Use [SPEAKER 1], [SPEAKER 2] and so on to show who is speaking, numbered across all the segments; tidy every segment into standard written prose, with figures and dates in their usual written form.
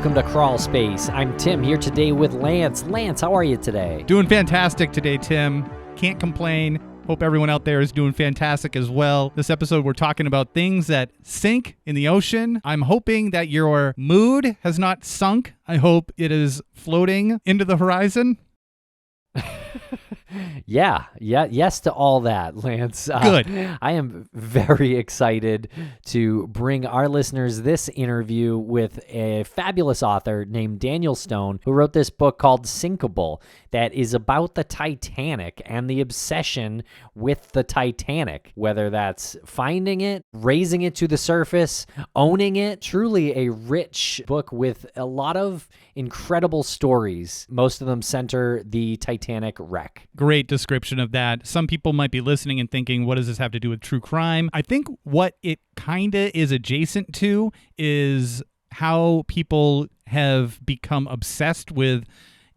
[SPEAKER 1] welcome to Crawlspace. I'm Tim here today with Lance. Lance, how are you today?
[SPEAKER 2] Doing fantastic today, Tim. Can't complain. Hope everyone out there is doing fantastic as well. This episode, we're talking about things that sink in the ocean. I'm hoping that your mood has not sunk. I hope it is floating into the horizon.
[SPEAKER 1] Yes to all that, Lance.
[SPEAKER 2] Good.
[SPEAKER 1] I am very excited to bring our listeners this interview with a fabulous author named Daniel Stone, who wrote this book called Sinkable that is about the Titanic and the obsession with the Titanic, whether that's finding it, raising it to the surface, owning it. Truly a rich book with a lot of incredible stories. Most of them center the Titanic wreck.
[SPEAKER 2] Great description of that. Some people might be listening and thinking, what does this have to do with true crime? I think what it kind of is adjacent to is how people have become obsessed with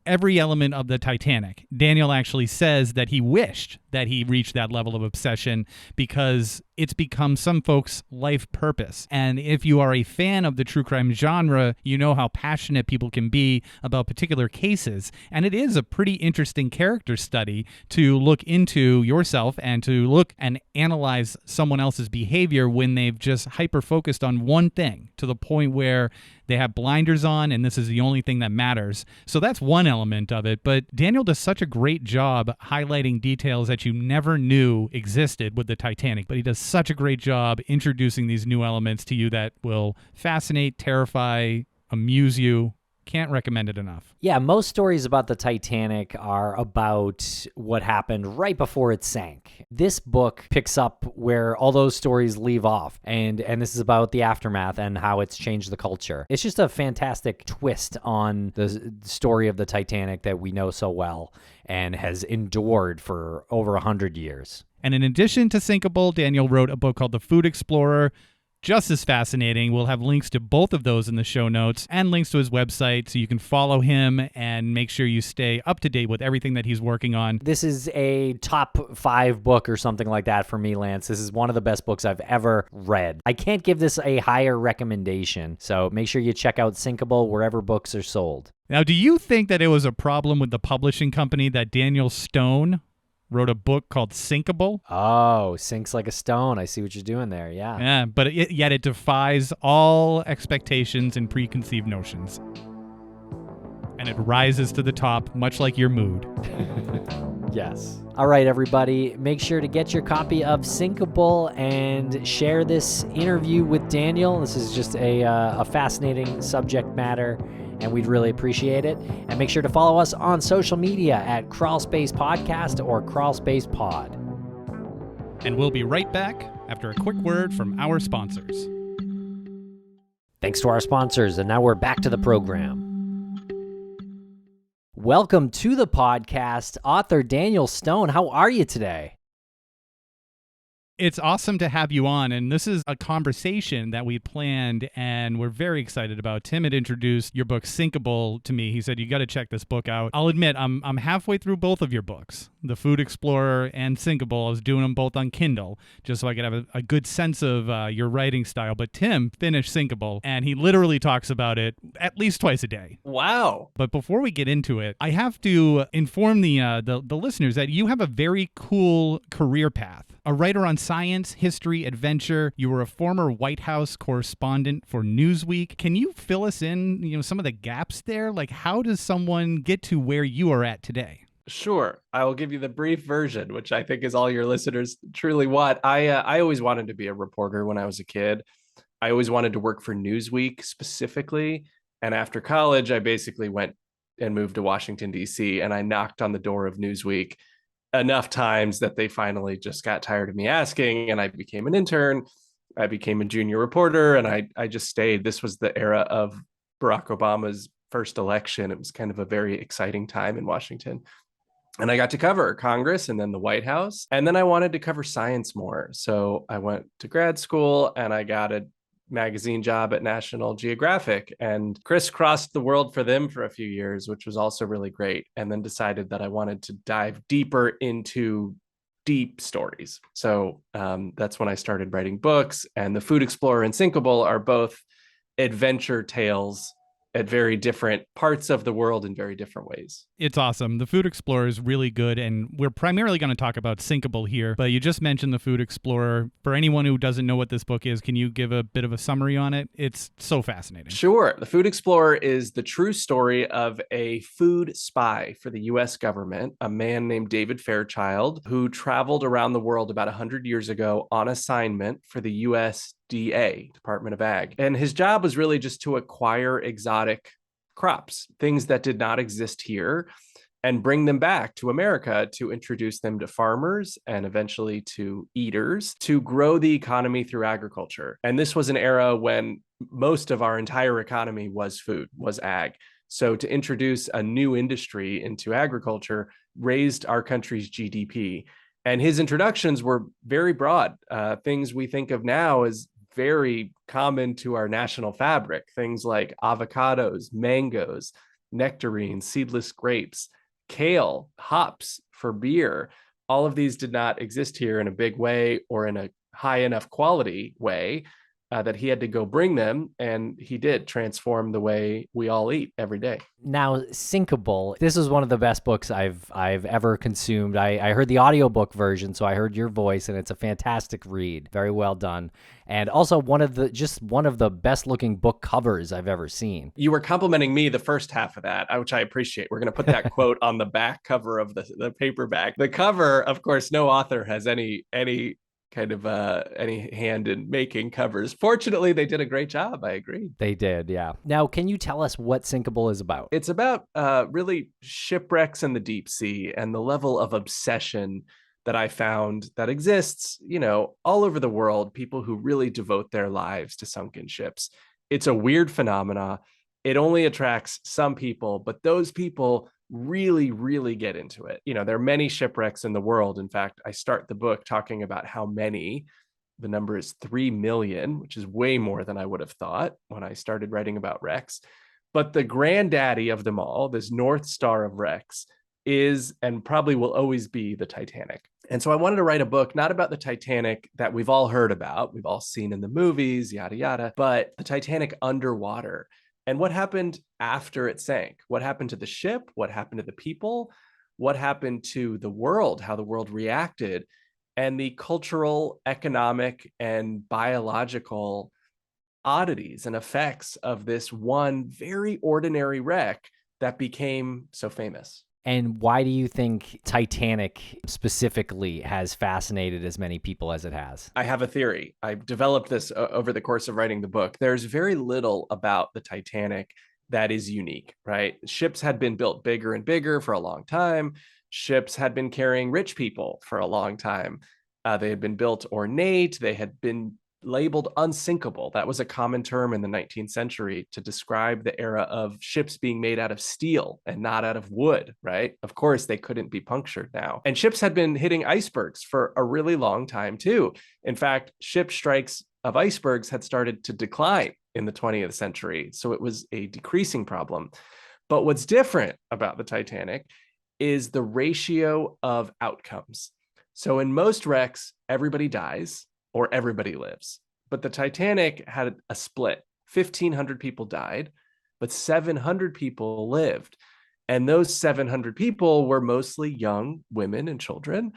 [SPEAKER 2] every element of the Titanic. Daniel actually says that he wished that he reached that level of obsession because it's become some folks' life purpose. And if you are a fan of the true crime genre, you know how passionate people can be about particular cases. And it is a pretty interesting character study to look into yourself and to look and analyze someone else's behavior when they've just hyper-focused on one thing to the point where they have blinders on and this is the only thing that matters. So that's one element of it. But Daniel does such a great job highlighting details that you never knew existed with the Titanic. But he does such a great job introducing these new elements to you that will fascinate, terrify, amuse you. Can't recommend it enough.
[SPEAKER 1] Yeah, most stories about the Titanic are about what happened right before it sank. This book picks up where all those stories leave off, and this is about the aftermath and how it's changed the culture. It's just a fantastic twist on the story of the Titanic that we know so well and has endured for over 100 years.
[SPEAKER 2] And in addition to Sinkable, Daniel wrote a book called The Food Explorer. Just as fascinating. We'll have links to both of those in the show notes and links to his website so you can follow him and make sure you stay up to date with everything that he's working on.
[SPEAKER 1] This is a top 5 book or something like that for me, Lance. This is one of the best books I've ever read. I can't give this a higher recommendation, so make sure you check out Sinkable wherever books are sold.
[SPEAKER 2] Now, do you think that it was a problem with the publishing company that Daniel Stone wrote a book called Sinkable?
[SPEAKER 1] Oh, sinks like a stone. I see what you're doing there, yeah.
[SPEAKER 2] Yeah, but yet it defies all expectations and preconceived notions. And it rises to the top, much like your mood.
[SPEAKER 1] Yes. All right, everybody, make sure to get your copy of Sinkable and share this interview with Daniel. This is just a fascinating subject matter, and we'd really appreciate it. And make sure to follow us on social media at Crawlspace Podcast or Crawlspace Pod.
[SPEAKER 2] And we'll be right back after a quick word from our sponsors.
[SPEAKER 1] Thanks to our sponsors, and now we're back to the program. Welcome to the podcast, author Daniel Stone. How are you today?
[SPEAKER 2] It's awesome to have you on, and this is a conversation that we planned and we're very excited about. Tim had introduced your book Sinkable to me. He said, you got to check this book out. I'll admit, I'm halfway through both of your books, The Food Explorer and Sinkable. I was doing them both on Kindle just so I could have a good sense of your writing style. But Tim finished Sinkable, and he literally talks about it at least twice a day.
[SPEAKER 3] Wow.
[SPEAKER 2] But before we get into it, I have to inform the listeners that you have a very cool career path. A writer on science, history, adventure. You were a former White House correspondent for Newsweek. Can you fill us in, some of the gaps there? Like, how does someone get to where you are at today?
[SPEAKER 3] Sure. I will give you the brief version, which I think is all your listeners truly want. I always wanted to be a reporter when I was a kid. I always wanted to work for Newsweek specifically. And after college, I basically went and moved to Washington, D.C., and I knocked on the door of Newsweek enough times that they finally just got tired of me asking, and I became an intern. I became a junior reporter, and I just stayed. This was the era of Barack Obama's first election. It was kind of a very exciting time in Washington. And I got to cover Congress and then the White House. And then I wanted to cover science more. So I went to grad school and I got a magazine job at National Geographic and crisscrossed the world for them for a few years, which was also really great. And then decided that I wanted to dive deeper into deep stories. So that's when I started writing books. And The Food Explorer and Sinkable are both adventure tales at very different parts of the world in very different ways.
[SPEAKER 2] It's awesome. The Food Explorer is really good, and we're primarily going to talk about Sinkable here, but you just mentioned the Food Explorer. For anyone who doesn't know what this book is, can you give a bit of a summary on it? It's so fascinating.
[SPEAKER 3] Sure. The Food Explorer is the true story of a food spy for the U.S. government, a man named David Fairchild, who traveled around the world about 100 years ago on assignment for the USDA, Department of Ag. And his job was really just to acquire exotic crops, things that did not exist here, and bring them back to America to introduce them to farmers and eventually to eaters to grow the economy through agriculture. And this was an era when most of our entire economy was food, was ag. So to introduce a new industry into agriculture raised our country's GDP. And his introductions were very broad, things we think of now as very common to our national fabric, things like avocados, mangoes, nectarines, seedless grapes, kale, hops for beer. All of these did not exist here in a big way or in a high enough quality way that he had to go bring them, and he did transform the way we all eat every day.
[SPEAKER 1] Now, Sinkable, this is one of the best books I've ever consumed. I heard the audiobook version, so I heard your voice, and it's a fantastic read. Very well done. And also one of the best looking book covers I've ever seen.
[SPEAKER 3] You were complimenting me the first half of that, which I appreciate. We're going to put that quote on the back cover of the paperback. The cover, of course, no author has any kind of any hand in making covers. Fortunately, they did a great job. I agree.
[SPEAKER 1] They did, yeah. Now, can you tell us what Sinkable is about?
[SPEAKER 3] It's about really shipwrecks in the deep sea and the level of obsession that I found that exists, all over the world, people who really devote their lives to sunken ships. It's a weird phenomena. It only attracts some people, but those people really, really get into it. There are many shipwrecks in the world. In fact, I start the book talking about how many. The number is 3 million, which is way more than I would have thought when I started writing about wrecks. But the granddaddy of them all, this North Star of wrecks, is and probably will always be the Titanic. And so I wanted to write a book, not about the Titanic that we've all heard about, we've all seen in the movies, yada, yada, but the Titanic underwater. And what happened after it sank? What happened to the ship? What happened to the people? What happened to the world? How the world reacted? And the cultural, economic, and biological oddities and effects of this one very ordinary wreck that became so famous.
[SPEAKER 1] And why do you think Titanic specifically has fascinated as many people as it has?
[SPEAKER 3] I have a theory. I've developed this over the course of writing the book. There's very little about the Titanic that is unique, right? Ships had been built bigger and bigger for a long time. Ships had been carrying rich people for a long time. They had been built ornate. They had been labeled unsinkable. That was a common term in the 19th century to describe the era of ships being made out of steel and not out of wood, right? Of course, they couldn't be punctured now. And ships had been hitting icebergs for a really long time too. In fact, ship strikes of icebergs had started to decline in the 20th century. So it was a decreasing problem. But what's different about the Titanic is the ratio of outcomes. So in most wrecks, everybody dies or everybody lives. But the Titanic had a split. 1,500 people died, but 700 people lived. And those 700 people were mostly young women and children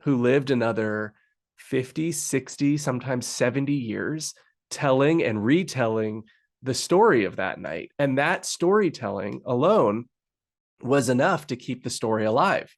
[SPEAKER 3] who lived another 50, 60, sometimes 70 years, telling and retelling the story of that night. And that storytelling alone was enough to keep the story alive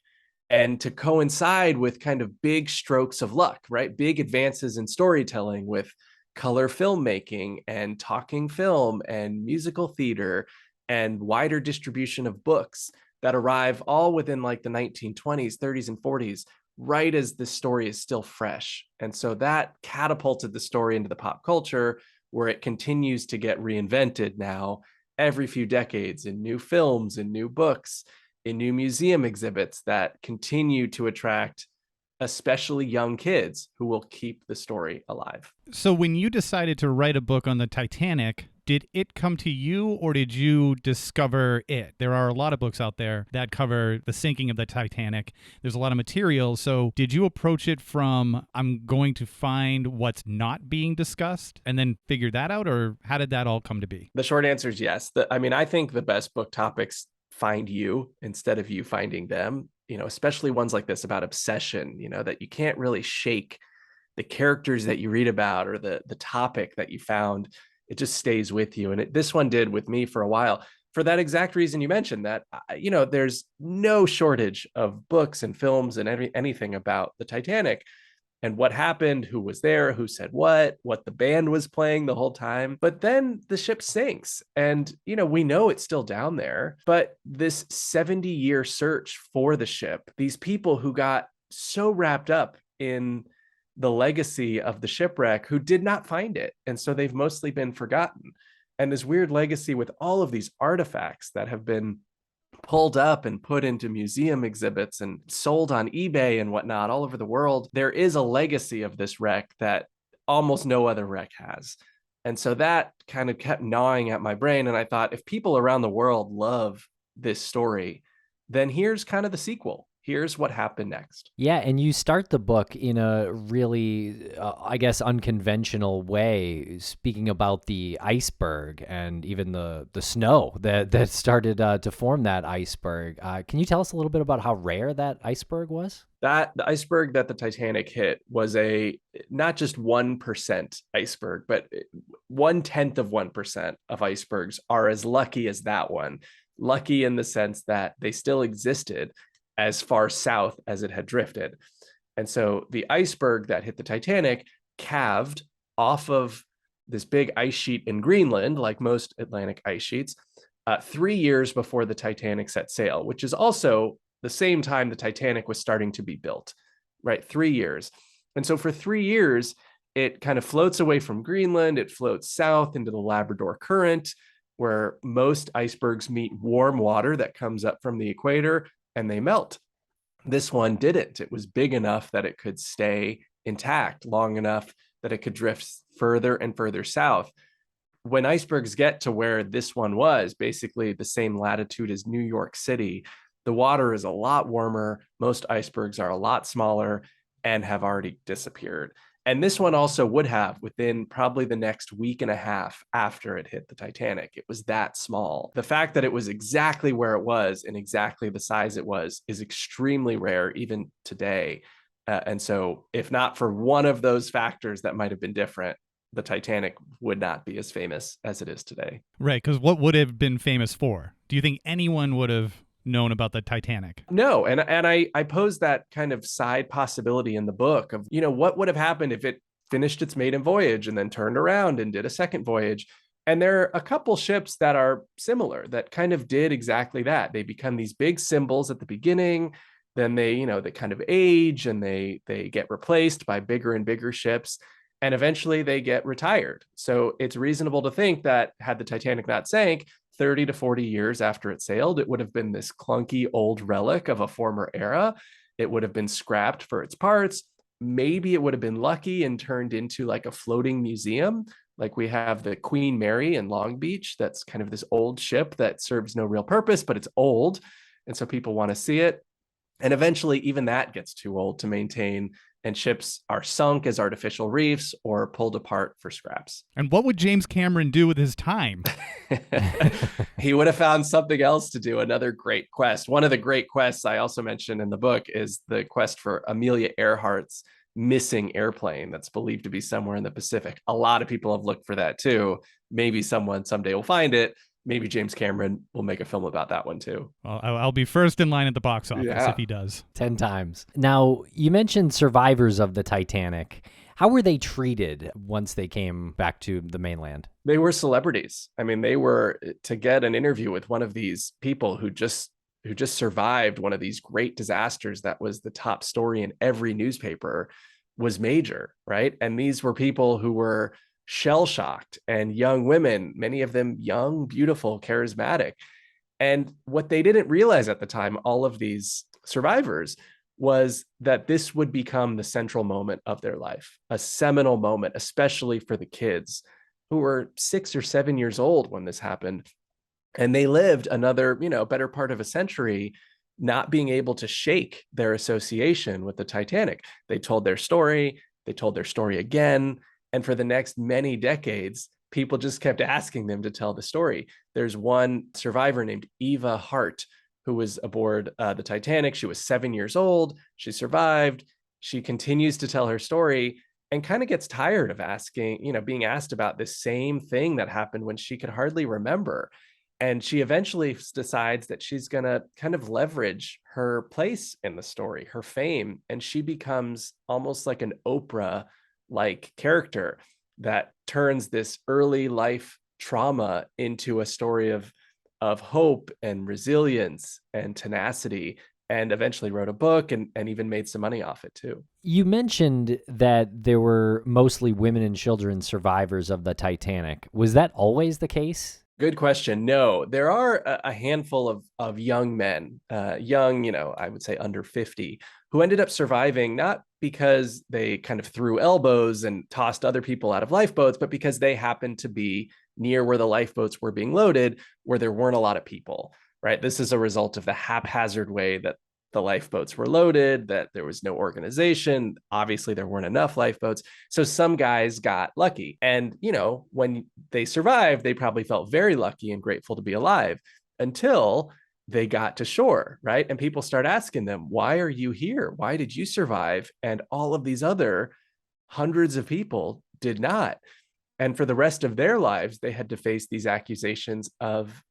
[SPEAKER 3] and to coincide with kind of big strokes of luck, right? Big advances in storytelling with color filmmaking and talking film and musical theater and wider distribution of books that arrive all within like the 1920s, 30s, and 40s, right as the story is still fresh. And so that catapulted the story into the pop culture where it continues to get reinvented now every few decades in new films, in new books, in new museum exhibits that continue to attract especially young kids who will keep the story alive.
[SPEAKER 2] So when you decided to write a book on the Titanic, did it come to you or did you discover it? There are a lot of books out there that cover the sinking of the Titanic. There's a lot of material. So did you approach it from, I'm going to find what's not being discussed and then figure that out? Or how did that all come to be?
[SPEAKER 3] The short answer is yes. I think the best book topics find you instead of you finding them, especially ones like this about obsession, that you can't really shake the characters that you read about or the topic that you found. It just stays with you. And this one did with me for a while for that exact reason you mentioned, that, there's no shortage of books and films and anything about the Titanic and what happened, who was there, who said what the band was playing the whole time. But then the ship sinks and, we know it's still down there, but this 70-year search for the ship, these people who got so wrapped up in the legacy of the shipwreck who did not find it. And so they've mostly been forgotten. And this weird legacy with all of these artifacts that have been pulled up and put into museum exhibits and sold on eBay and whatnot all over the world. There is a legacy of this wreck that almost no other wreck has. And so that kind of kept gnawing at my brain. And I thought, if people around the world love this story, then here's kind of the sequel. Here's what happened next.
[SPEAKER 1] Yeah, and you start the book in a really, unconventional way, speaking about the iceberg and even the snow that started to form that iceberg. Can you tell us a little bit about how rare that iceberg was?
[SPEAKER 3] The iceberg that the Titanic hit was not just 1% iceberg, but 0.1% of icebergs are as lucky as that one. Lucky in the sense that they still existed as far south as it had drifted. And so the iceberg that hit the Titanic calved off of this big ice sheet in Greenland, like most Atlantic ice sheets, 3 years before the Titanic set sail, which is also the same time the Titanic was starting to be built, right? 3 years. And so for 3 years, it kind of floats away from Greenland. It floats south into the Labrador Current, where most icebergs meet warm water that comes up from the equator, and they melt. This one didn't. It was big enough that it could stay intact, long enough that it could drift further and further south. When icebergs get to where this one was, basically the same latitude as New York City, the water is a lot warmer. Most icebergs are a lot smaller and have already disappeared. And this one also would have within probably the next week and a half after it hit the Titanic. It was that small. The fact that it was exactly where it was and exactly the size it was is extremely rare even today. And so if not for one of those factors that might have been different, the Titanic would not be as famous as it is today.
[SPEAKER 2] Right, because what would have been famous for? Do you think anyone would have known about the Titanic?
[SPEAKER 3] No, and I posed that kind of side possibility in the book of, what would have happened if it finished its maiden voyage and then turned around and did a second voyage. And there are a couple ships that are similar that kind of did exactly that. They become these big symbols at the beginning, then they kind of age and they get replaced by bigger and bigger ships, and eventually they get retired. So it's reasonable to think that had the Titanic not sank, 30 to 40 years after it sailed, it would have been this clunky old relic of a former era. It would have been scrapped for its parts. Maybe it would have been lucky and turned into like a floating museum. Like we have the Queen Mary in Long Beach. That's kind of this old ship that serves no real purpose, but it's old. And so people want to see it. And eventually even that gets too old to maintain, and ships are sunk as artificial reefs or pulled apart for scraps.
[SPEAKER 2] And what would James Cameron do with his time?
[SPEAKER 3] He would have found something else to do, another great quest. One of the great quests I also mentioned in the book is the quest for Amelia Earhart's missing airplane that's believed to be somewhere in the Pacific. A lot of people have looked for that too. Maybe someone someday will find it. Maybe James Cameron will make a film about that one too.
[SPEAKER 2] Well, I'll be first in line at the box office if he does.
[SPEAKER 1] 10 times. Now, you mentioned survivors of the Titanic. How were they treated once they came back to the mainland?
[SPEAKER 3] They were celebrities. I mean, they were, to get an interview with one of these people who just survived one of these great disasters that was the top story in every newspaper, was major, right? And these were people who were shell-shocked and young women, many of them young, beautiful, charismatic. And what they didn't realize at the time, all of these survivors, was that this would become the central moment of their life, a seminal moment, especially for the kids. who were 6 or 7 years old when this happened. And they lived another, better part of a century not being able to shake their association with the Titanic. They told their story, they told their story again. And for the next many decades, people just kept asking them to tell the story. There's one survivor named Eva Hart who was aboard the Titanic. She was 7 years old. She survived. She continues to tell her story and kind of gets tired of being asked about this same thing that happened when she could hardly remember. And she eventually decides that she's going to kind of leverage her place in the story, her fame, and she becomes almost like an Oprah-like character that turns this early life trauma into a story of hope and resilience and tenacity, and eventually wrote a book and even made some money off it too.
[SPEAKER 1] You mentioned that there were mostly women and children survivors of the Titanic. Was that always the case?
[SPEAKER 3] Good question. No, there are a handful of young men, young, I would say under 50, who ended up surviving, not because they kind of threw elbows and tossed other people out of lifeboats, but because they happened to be near where the lifeboats were being loaded, where there weren't a lot of people, right? This is a result of the haphazard way that the lifeboats were loaded, that there was no organization. Obviously, there weren't enough lifeboats. So some guys got lucky. And, when they survived, they probably felt very lucky and grateful to be alive until they got to shore, right? And people start asking them, why are you here? Why did you survive? And all of these other hundreds of people did not. And for the rest of their lives, they had to face these accusations of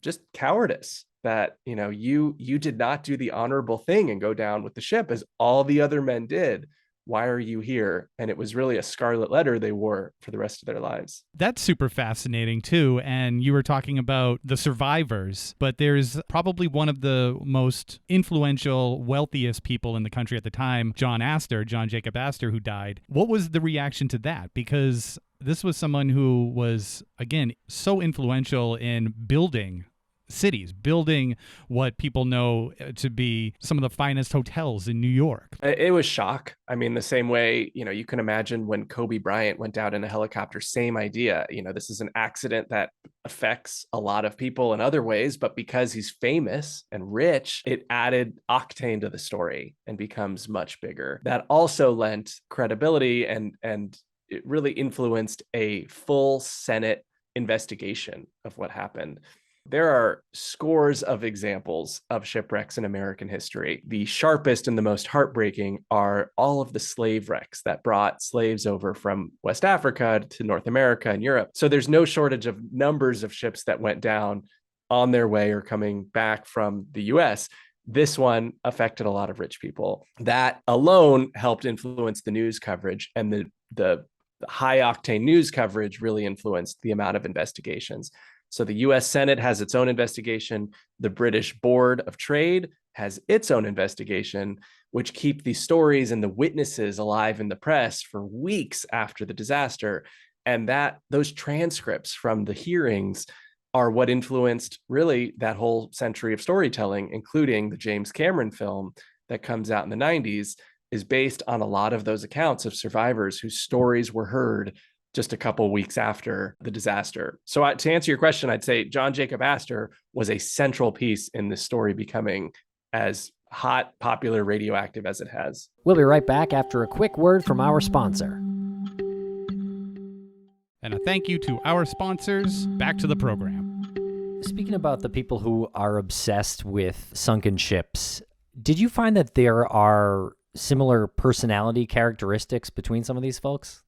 [SPEAKER 3] just cowardice, that you did not do the honorable thing and go down with the ship as all the other men did. Why are you here? And it was really a scarlet letter they wore for the rest of their lives.
[SPEAKER 2] That's super fascinating too. And you were talking about the survivors, but there's probably one of the most influential, wealthiest people in the country at the time, John Jacob Astor, who died. What was the reaction to that? Because this was someone who was, again, so influential in building cities, building what people know to be some of the finest hotels in New York.
[SPEAKER 3] It was shock. I mean, the same way, you can imagine when Kobe Bryant went down in a helicopter, same idea. This is an accident that affects a lot of people in other ways, but because he's famous and rich, it added octane to the story and becomes much bigger. That also lent credibility and it really influenced a full Senate investigation of what happened. There are scores of examples of shipwrecks in American history. The sharpest and the most heartbreaking are all of the slave wrecks that brought slaves over from West Africa to North America and Europe. So there's no shortage of numbers of ships that went down on their way or coming back from the US. This one affected a lot of rich people. That alone helped influence the news coverage, and the high octane news coverage really influenced the amount of investigations. So the US Senate has its own investigation. The British Board of Trade has its own investigation, which keep the stories and the witnesses alive in the press for weeks after the disaster. And those transcripts from the hearings are what influenced really that whole century of storytelling, including the James Cameron film that comes out in the 90s, is based on a lot of those accounts of survivors whose stories were heard just a couple weeks after the disaster. So to answer your question, I'd say John Jacob Astor was a central piece in this story becoming as hot, popular, radioactive as it has.
[SPEAKER 1] We'll be right back after a quick word from our sponsor.
[SPEAKER 2] And a thank you to our sponsors. Back to the program.
[SPEAKER 1] Speaking about the people who are obsessed with sunken ships, did you find that there are similar personality characteristics between some of these folks?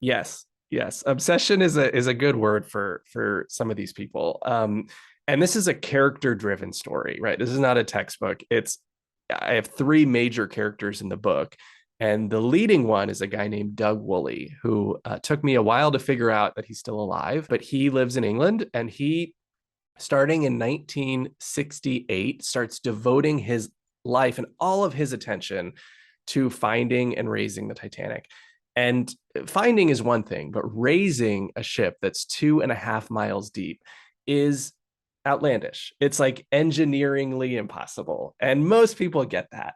[SPEAKER 3] Yes, obsession is a good word for some of these people. And this is a character-driven story, right? This is not a textbook. I have three major characters in the book, and the leading one is a guy named Doug Woolley, who took me a while to figure out that he's still alive, but he lives in England, and he, starting in 1968, starts devoting his life and all of his attention to finding and raising the Titanic. And finding is one thing, but raising a ship that's 2.5 miles deep is outlandish. It's like engineeringly impossible. And most people get that.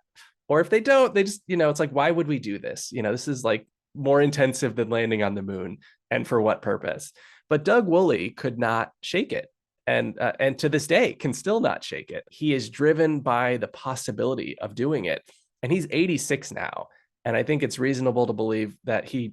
[SPEAKER 3] Or if they don't, they just, it's like, why would we do this? This is like more intensive than landing on the moon. And for what purpose? But Doug Woolley could not shake it. And to this day can still not shake it. He is driven by the possibility of doing it. And he's 86 now. And I think it's reasonable to believe that he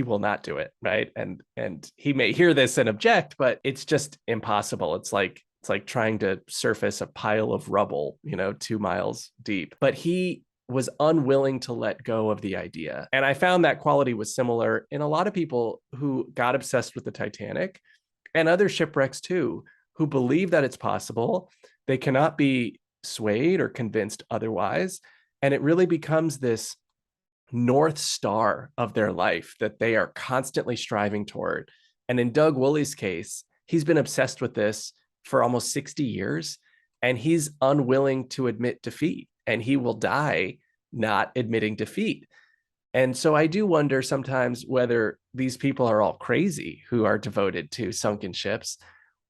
[SPEAKER 3] will not do it, right? And he may hear this and object, but it's just impossible. It's like trying to surface a pile of rubble, 2 miles deep. But he was unwilling to let go of the idea. And I found that quality was similar in a lot of people who got obsessed with the Titanic and other shipwrecks too, who believe that it's possible. They cannot be swayed or convinced otherwise. And it really becomes this North Star of their life that they are constantly striving toward. And in Doug Woolley's case, he's been obsessed with this for almost 60 years, and he's unwilling to admit defeat, and he will die not admitting defeat. And so I do wonder sometimes whether these people are all crazy who are devoted to sunken ships,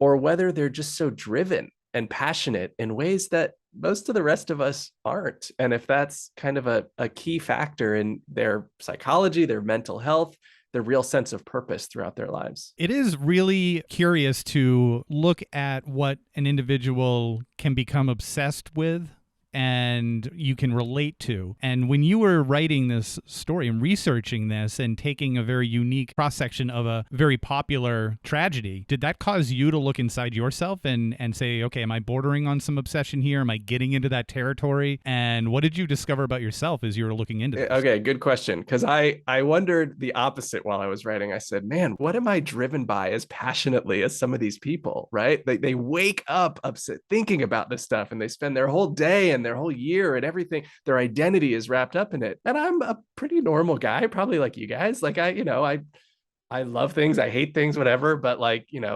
[SPEAKER 3] or whether they're just so driven and passionate in ways that most of the rest of us aren't. And if that's kind of a key factor in their psychology, their mental health, their real sense of purpose throughout their lives.
[SPEAKER 2] It is really curious to look at what an individual can become obsessed with and you can relate to. And when you were writing this story and researching this and taking a very unique cross-section of a very popular tragedy, did that cause you to look inside yourself and say, okay, am I bordering on some obsession here? Am I getting into that territory? And what did you discover about yourself as you were looking into this?
[SPEAKER 3] Okay, good question. Because I wondered the opposite while I was writing. I said, man, what am I driven by as passionately as some of these people, right? They wake up upset thinking about this stuff, and they spend their whole day and their whole year and everything, their identity is wrapped up in it. And I'm a pretty normal guy, probably like you guys. Like I love things, I hate things, whatever, but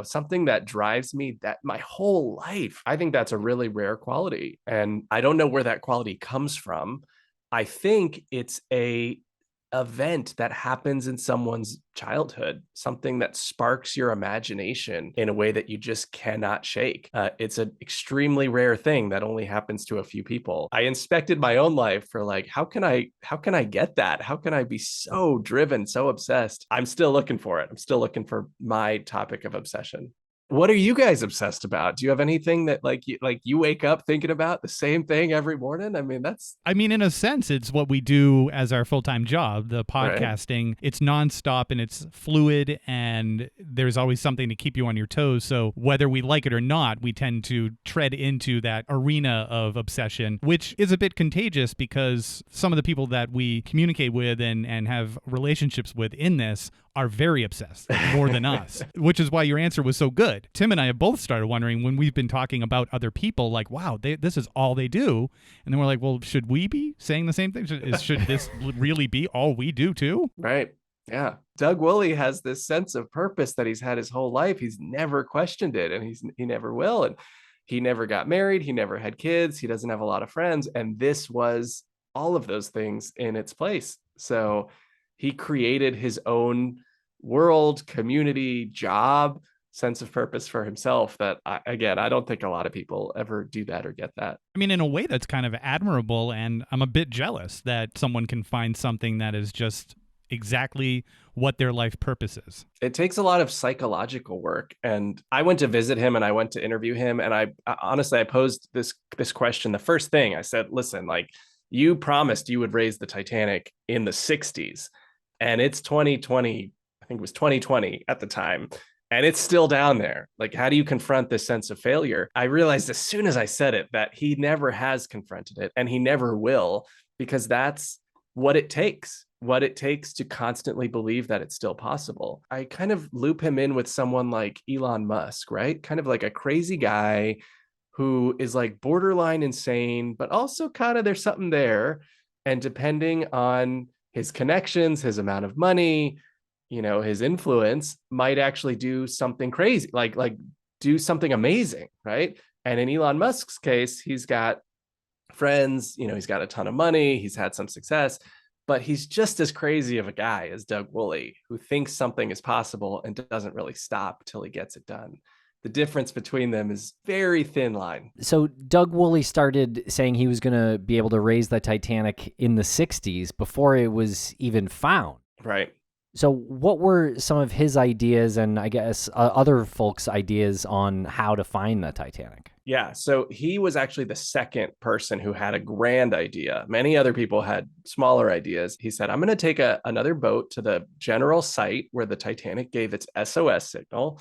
[SPEAKER 3] something that drives me that my whole life, I think that's a really rare quality. And I don't know where that quality comes from. I think it's a event that happens in someone's childhood, something that sparks your imagination in a way that you just cannot shake. It's an extremely rare thing that only happens to a few people. I inspected my own life for how can I get that? How can I be so driven, so obsessed? I'm still looking for it. I'm still looking for my topic of obsession. What are you guys obsessed about? Do you have anything that you wake up thinking about the same thing every morning? I mean,
[SPEAKER 2] in a sense, it's what we do as our full-time job, the podcasting. Right. It's nonstop and it's fluid and there's always something to keep you on your toes. So whether we like it or not, we tend to tread into that arena of obsession, which is a bit contagious because some of the people that we communicate with and have relationships with in this are very obsessed, more than us, which is why your answer was so good. Tim and I have both started wondering when we've been talking about other people, like, wow, this is all they do. And then we're like, well, should we be saying the same thing? Should this really be all we do too?
[SPEAKER 3] Right. Yeah. Doug Woolley has this sense of purpose that he's had his whole life. He's never questioned it, and he never will. And he never got married. He never had kids. He doesn't have a lot of friends. And this was all of those things in its place. So he created his own world, community, job, sense of purpose for himself that, I don't think a lot of people ever do that or get that.
[SPEAKER 2] I mean, in a way that's kind of admirable, and I'm a bit jealous that someone can find something that is just exactly what their life purpose is.
[SPEAKER 3] It takes a lot of psychological work. And I went to visit him and I went to interview him. And I honestly posed this question. The first thing I said, listen, you promised you would raise the Titanic in the 60s, and it's 2020. I think it was 2020 at the time, and it's still down there. How do you confront this sense of failure? I realized as soon as I said it that he never has confronted it, and he never will, because that's what it takes to constantly believe that it's still possible. I kind of loop him in with someone like Elon Musk, right? Kind of like a crazy guy who is borderline insane, but also kind of there's something there. And depending on his connections, his amount of money, his influence, might actually do something crazy, like do something amazing, right? And in Elon Musk's case, he's got friends, he's got a ton of money, he's had some success, but he's just as crazy of a guy as Doug Woolley, who thinks something is possible and doesn't really stop till he gets it done. The difference between them is very thin line.
[SPEAKER 1] So Doug Woolley started saying he was going to be able to raise the Titanic in the 60s before it was even found.
[SPEAKER 3] Right.
[SPEAKER 1] So what were some of his ideas and I guess other folks' ideas on how to find the Titanic?
[SPEAKER 3] Yeah, so he was actually the second person who had a grand idea. Many other people had smaller ideas. He said, I'm going to take another boat to the general site where the Titanic gave its SOS signal.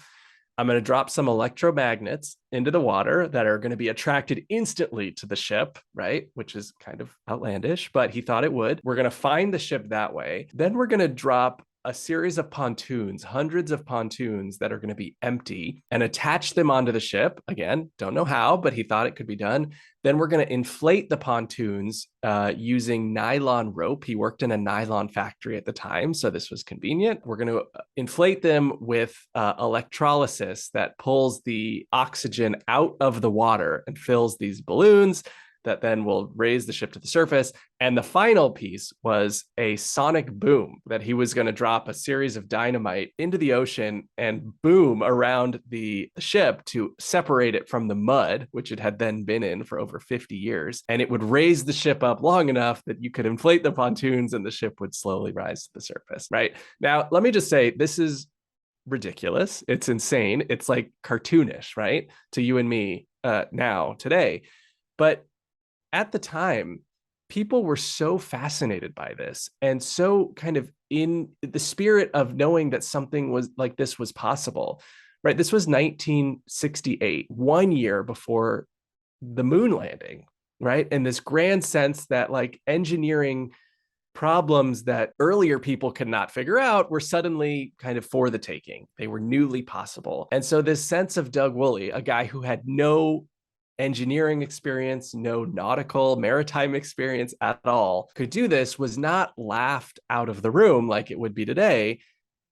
[SPEAKER 3] I'm going to drop some electromagnets into the water that are going to be attracted instantly to the ship, right? Which is kind of outlandish, but he thought it would. We're going to find the ship that way. Then we're going to drop a series of pontoons, hundreds of pontoons that are going to be empty, and attach them onto the ship. Again, don't know how, but he thought it could be done. Then we're going to inflate the pontoons using nylon rope. He worked in a nylon factory at the time, so this was convenient. We're going to inflate them with electrolysis that pulls the oxygen out of the water and fills these balloons that then will raise the ship to the surface. And the final piece was a sonic boom that he was going to drop a series of dynamite into the ocean and boom around the ship to separate it from the mud, which it had then been in for over 50 years. And it would raise the ship up long enough that you could inflate the pontoons and the ship would slowly rise to the surface, right? Now, let me just say, this is ridiculous. It's insane. It's like cartoonish, right? To you and me now, today. But at the time, people were so fascinated by this and so kind of in the spirit of knowing that something was like this was possible, right? This was 1968, 1 year before the moon landing, right? And this grand sense that like engineering problems that earlier people could not figure out were suddenly kind of for the taking. They were newly possible. And so this sense of Doug Woolley, a guy who had no engineering experience, no nautical maritime experience at all, could do this, was not laughed out of the room like it would be today.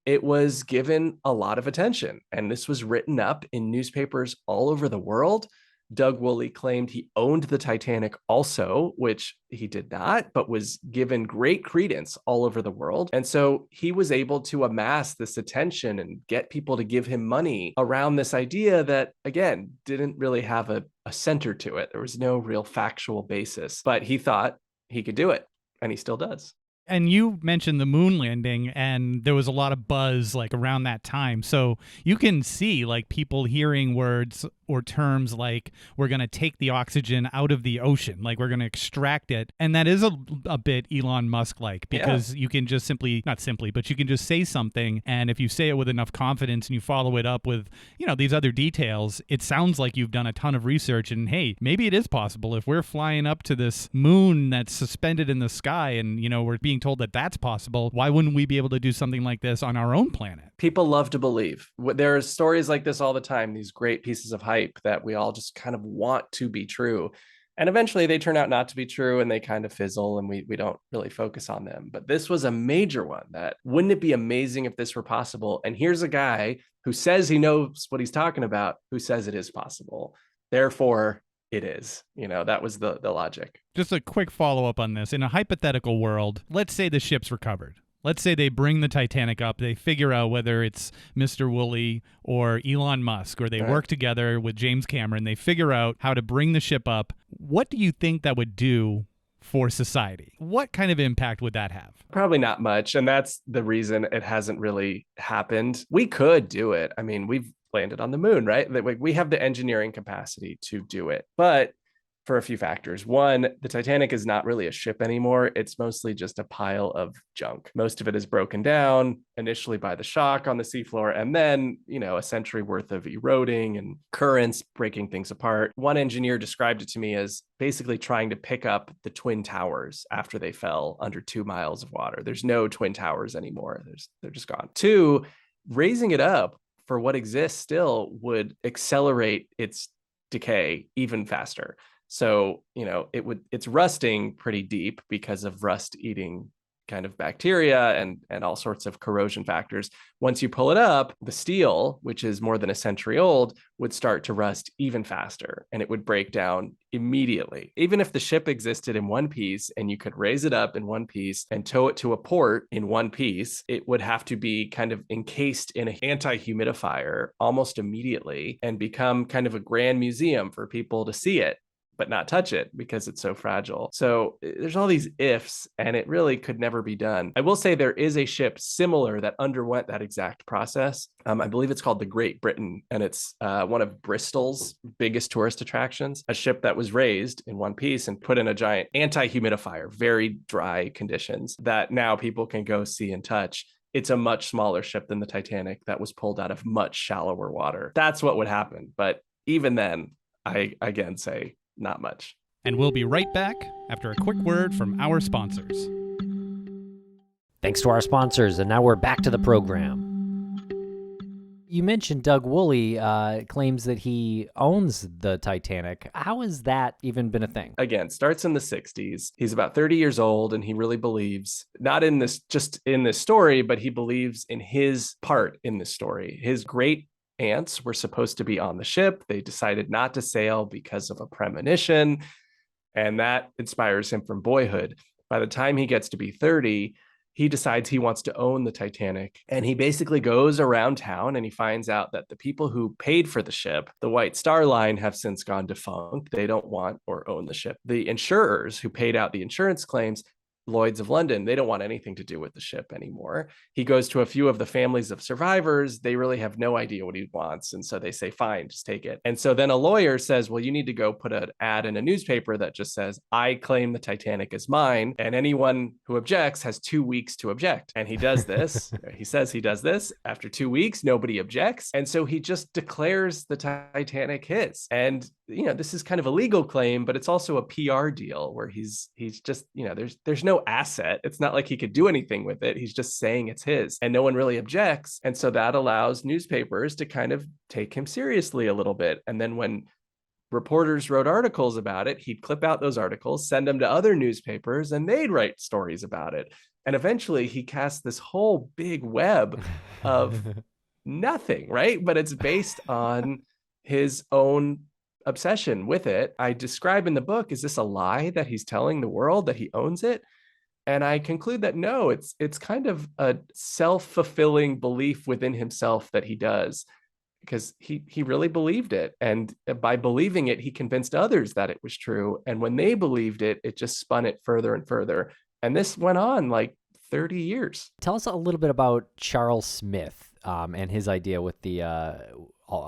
[SPEAKER 3] It was given a lot of attention. And this was written up in newspapers all over the world. Doug Woolley claimed he owned the Titanic also, which he did not, but was given great credence all over the world. And so he was able to amass this attention and get people to give him money around this idea that, again, didn't really have a center to it. There was no real factual basis, but he thought he could do it, and he still does.
[SPEAKER 2] And you mentioned the moon landing, and there was a lot of buzz like around that time. So you can see like people hearing words or terms like we're going to take the oxygen out of the ocean, like we're going to extract it. And that is a bit Elon Musk like, because you can just not simply, but you can just say something. And if you say it with enough confidence and you follow it up with, these other details, it sounds like you've done a ton of research. And hey, maybe it is possible if we're flying up to this moon that's suspended in the sky and, we're being told that that's possible. Why wouldn't we be able to do something like this on our own planet?
[SPEAKER 3] People love to believe. There are stories like this all the time, these great pieces of hype that we all just kind of want to be true. And eventually they turn out not to be true and they kind of fizzle and we don't really focus on them. But this was a major one that wouldn't it be amazing if this were possible? And here's a guy who says he knows what he's talking about, who says it is possible. Therefore, it is. That was the logic.
[SPEAKER 2] Just a quick follow-up on this. In a hypothetical world, let's say the ship's recovered. Let's say they bring the Titanic up, they figure out whether it's Mr. Woolley or Elon Musk, or they work together with James Cameron, they figure out how to bring the ship up. What do you think that would do for society? What kind of impact would that have?
[SPEAKER 3] Probably not much. And that's the reason it hasn't really happened. We could do it. I mean, we've landed on the moon, right? We have the engineering capacity to do it. But for a few factors. One, the Titanic is not really a ship anymore. It's mostly just a pile of junk. Most of it is broken down initially by the shock on the seafloor, and then, a century worth of eroding and currents breaking things apart. One engineer described it to me as basically trying to pick up the Twin Towers after they fell under 2 miles of water. There's no Twin Towers anymore. They're just gone. Two, raising it up for what exists still would accelerate its decay even faster. So, it's rusting pretty deep because of rust eating kind of bacteria and all sorts of corrosion factors. Once you pull it up, the steel, which is more than a century old, would start to rust even faster and it would break down immediately. Even if the ship existed in one piece and you could raise it up in one piece and tow it to a port in one piece, it would have to be kind of encased in an anti-humidifier almost immediately and become kind of a grand museum for people to see it. but not touch it because it's so fragile. So there's all these ifs, and it really could never be done. I will say there is a ship similar that underwent that exact process. I believe it's called the Great Britain, and it's one of Bristol's biggest tourist attractions, a ship that was raised in one piece and put in a giant anti-humidifier, very dry conditions that now people can go see and touch. It's a much smaller ship than the Titanic that was pulled out of much shallower water. That's what would happen. But even then, I again say not much.
[SPEAKER 2] And we'll be right back after a quick word from our sponsors.
[SPEAKER 1] Thanks to our sponsors, and now we're back to the program. You mentioned Doug Woolley claims that he owns the Titanic. How has that even been a thing?
[SPEAKER 3] Again, starts in the 60s. He's about 30 years old, and he really believes, not in this, just in this story, but he believes in his part in this story. His great aunts were supposed to be on the ship. They decided not to sail because of a premonition, and that inspires him from boyhood. By the time he gets to be 30, he decides he wants to own the Titanic, and he basically goes around town and he finds out that the people who paid for the ship, the White Star Line, have since gone defunct. They don't want or own the ship. The insurers who paid out the insurance claims, Lloyd's of London, they don't want anything to do with the ship anymore. He goes to a few of the families of survivors. They really have no idea what he wants. And so they say, fine, just take it. And so then a lawyer says, well, you need to go put an ad in a newspaper that just says, I claim the Titanic is mine. And anyone who objects has 2 weeks to object. And he does this. He says he does this. After 2 weeks, nobody objects. And so he just declares the Titanic his. And this is kind of a legal claim, but it's also a PR deal where he's just, there's no asset. It's not like he could do anything with it. He's just saying it's his, and no one really objects. And so that allows newspapers to kind of take him seriously a little bit. And then when reporters wrote articles about it, he'd clip out those articles, send them to other newspapers, and they'd write stories about it. And eventually he cast this whole big web of nothing, right? But it's based on his own obsession with it. I describe in the book, is this a lie that he's telling the world that he owns it? And I conclude that no, it's kind of a self-fulfilling belief within himself that he does, because he really believed it. And by believing it, he convinced others that it was true. And when they believed it, it just spun it further and further. And this went on like 30 years.
[SPEAKER 1] Tell us a little bit about Charles Smith and his idea with the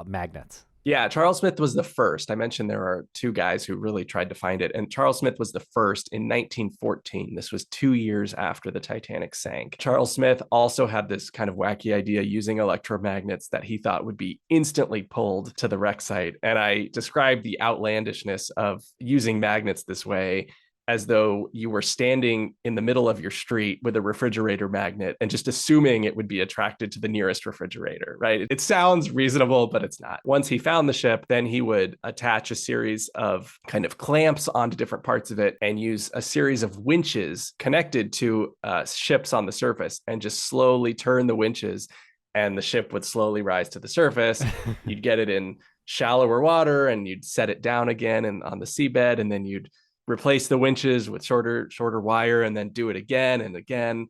[SPEAKER 1] magnets.
[SPEAKER 3] Yeah, Charles Smith was the first. I mentioned there are two guys who really tried to find it. And Charles Smith was the first in 1914. This was 2 years after the Titanic sank. Charles Smith also had this kind of wacky idea using electromagnets that he thought would be instantly pulled to the wreck site. And I described the outlandishness of using magnets this way as though you were standing in the middle of your street with a refrigerator magnet and just assuming it would be attracted to the nearest refrigerator, right? It sounds reasonable, but it's not. Once he found the ship, then he would attach a series of kind of clamps onto different parts of it and use a series of winches connected to ships on the surface and just slowly turn the winches, and the ship would slowly rise to the surface. You'd get it in shallower water and you'd set it down again and on the seabed, and then you'd replace the winches with shorter wire and then do it again and again,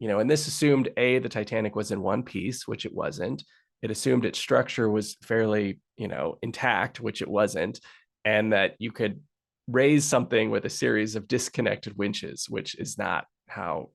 [SPEAKER 3] and this assumed the Titanic was in one piece, which it wasn't. It assumed its structure was fairly, intact, which it wasn't, and that you could raise something with a series of disconnected winches, which is not how,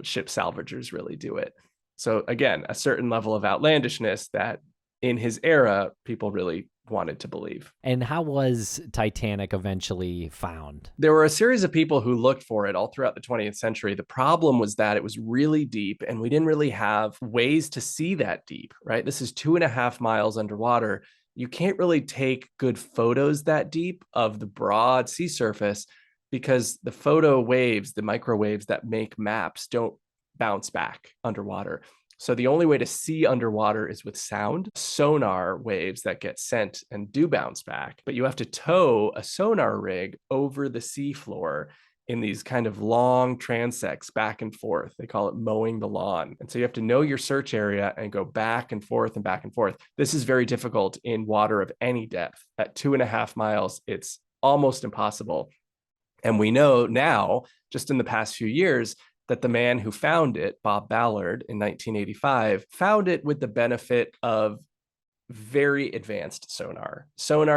[SPEAKER 3] ship salvagers really do it. So again, a certain level of outlandishness that in his era, people really wanted to believe.
[SPEAKER 1] And how was Titanic eventually found?
[SPEAKER 3] There were a series of people who looked for it all throughout the 20th century. The problem was that it was really deep and we didn't really have ways to see that deep, right? This is 2.5 miles underwater. You can't really take good photos that deep of the broad sea surface because the photo waves, the microwaves that make maps, don't bounce back underwater. So the only way to see underwater is with sound, sonar waves that get sent and do bounce back. But you have to tow a sonar rig over the seafloor in these kind of long transects back and forth. They call it mowing the lawn. And so you have to know your search area and go back and forth and back and forth. This is very difficult in water of any depth. At 2.5 miles, it's almost impossible. And we know now, just in the past few years, that the man who found it, Bob Ballard, in 1985, found it with the benefit of very advanced sonar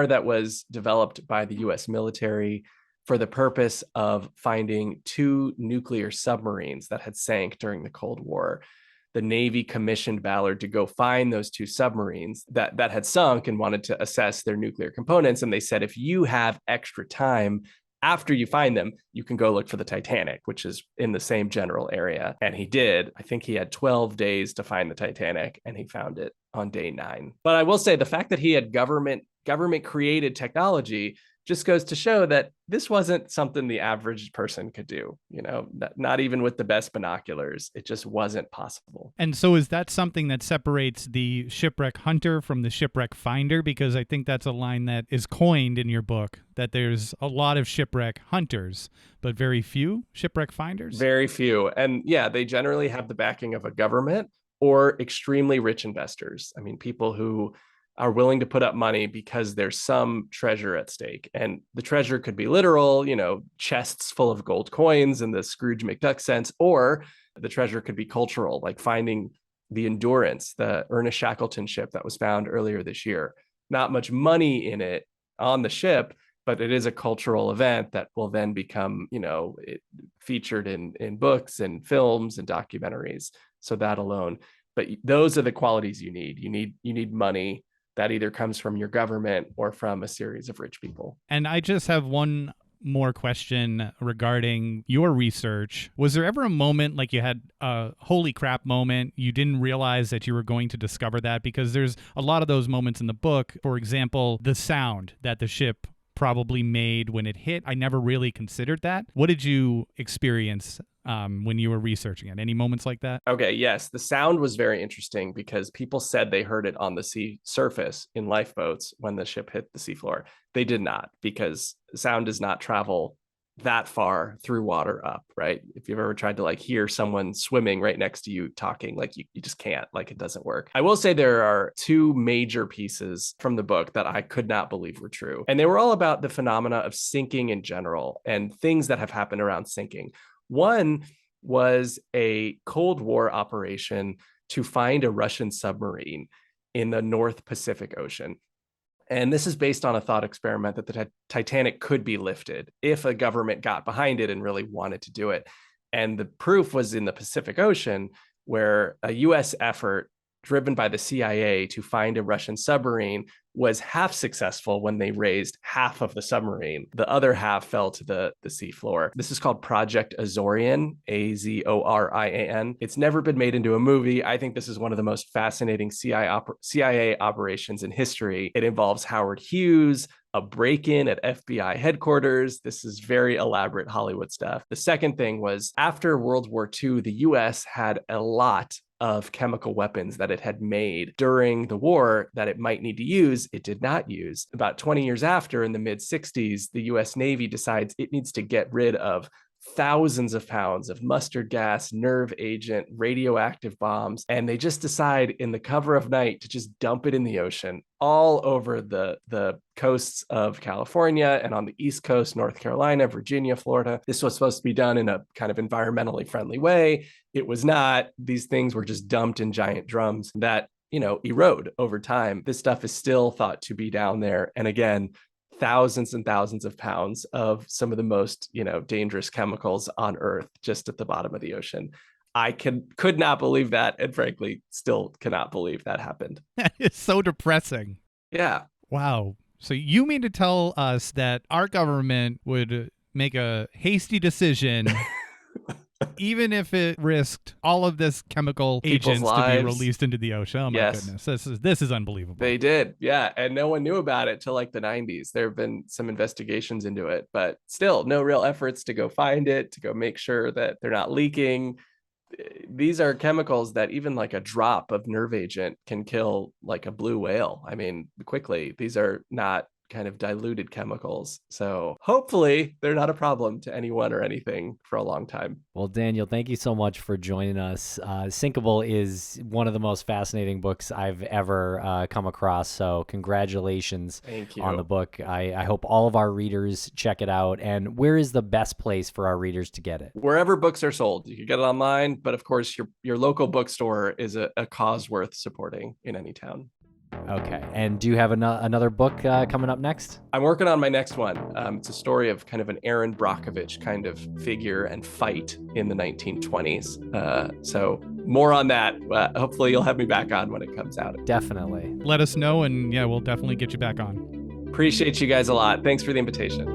[SPEAKER 3] that was developed by the US military for the purpose of finding 2 nuclear submarines that had sank during the Cold War. The Navy commissioned Ballard to go find those 2 submarines that had sunk and wanted to assess their nuclear components. And they said, if you have extra time after you find them, you can go look for the Titanic, which is in the same general area. And he did. I think he had 12 days to find the Titanic, and he found it on day 9. But I will say the fact that he had government created technology just goes to show that this wasn't something the average person could do, not even with the best binoculars. It just wasn't possible.
[SPEAKER 2] And so is that something that separates the shipwreck hunter from the shipwreck finder? Because I think that's a line that is coined in your book, that there's a lot of shipwreck hunters, but very few shipwreck finders.
[SPEAKER 3] Very few. And yeah, they generally have the backing of a government or extremely rich investors. I mean, people who are willing to put up money because there's some treasure at stake. And the treasure could be literal, chests full of gold coins in the Scrooge McDuck sense, or the treasure could be cultural, like finding the Endurance, the Ernest Shackleton ship that was found earlier this year. Not much money in it on the ship, but it is a cultural event that will then become, featured in books and films and documentaries. So that alone. But those are the qualities you need. You need money that either comes from your government or from a series of rich people.
[SPEAKER 2] And I just have one more question regarding your research. Was there ever a moment like you had a holy crap moment, you didn't realize that you were going to discover that? Because there's a lot of those moments in the book. For example, the sound that the ship probably made when it hit. I never really considered that. What did you experience when you were researching it? Any moments like that?
[SPEAKER 3] Okay, yes. The sound was very interesting because people said they heard it on the sea surface in lifeboats when the ship hit the seafloor. They did not, because sound does not travel that far through water up, right? If you've ever tried to hear someone swimming right next to you talking, you just can't, it doesn't work. I will say there are 2 major pieces from the book that I could not believe were true. And they were all about the phenomena of sinking in general and things that have happened around sinking. One was a Cold War operation to find a Russian submarine in the North Pacific Ocean. And this is based on a thought experiment that the Titanic could be lifted if a government got behind it and really wanted to do it. And the proof was in the Pacific Ocean, where a US effort driven by the CIA to find a Russian submarine was half successful when they raised half of the submarine. The other half fell to the seafloor. This is called Project Azorian, Azorian. It's never been made into a movie. I think this is one of the most fascinating CIA operations in history. It involves Howard Hughes, a break-in at FBI headquarters. This is very elaborate Hollywood stuff. The second thing was, after World War II, the US had a lot of chemical weapons that it had made during the war that it might need to use. It did not use. About 20 years after, in the mid-60s, the US Navy decides it needs to get rid of thousands of pounds of mustard gas, nerve agent, radioactive bombs, and they just decide in the cover of night to just dump it in the ocean all over the coasts of California and on the East Coast, North Carolina, Virginia, Florida. This was supposed to be done in a kind of environmentally friendly way. It was not. These things were just dumped in giant drums that, erode over time. This stuff is still thought to be down there. And again, thousands and thousands of pounds of some of the most, dangerous chemicals on Earth just at the bottom of the ocean. I could not believe that, and frankly, still cannot believe that happened.
[SPEAKER 2] It's so depressing.
[SPEAKER 3] Yeah.
[SPEAKER 2] Wow. So you mean to tell us that our government would make a hasty decision even if it risked all of this chemical agents to be released into the ocean? Oh my goodness. This is unbelievable.
[SPEAKER 3] They did. Yeah. And no one knew about it till the 90s. There have been some investigations into it, but still no real efforts to go find it, to go make sure that they're not leaking. These are chemicals that even a drop of nerve agent can kill a blue whale. I mean, quickly. These are not kind of diluted chemicals. So hopefully they're not a problem to anyone or anything for a long time.
[SPEAKER 1] Well, Daniel, thank you so much for joining us. Sinkable is one of the most fascinating books I've ever come across. So congratulations on the book. I hope all of our readers check it out. And where is the best place for our readers to get it?
[SPEAKER 3] Wherever books are sold. You can get it online, but of course your local bookstore is a cause worth supporting in any town.
[SPEAKER 1] Okay. And do you have another book coming up next?
[SPEAKER 3] I'm working on my next one. It's a story of kind of an Aaron Brockovich kind of figure and fight in the 1920s. So more on that. Hopefully you'll have me back on when it comes out.
[SPEAKER 1] Definitely.
[SPEAKER 2] Let us know, and yeah, we'll definitely get you back on.
[SPEAKER 3] Appreciate you guys a lot. Thanks for the invitation.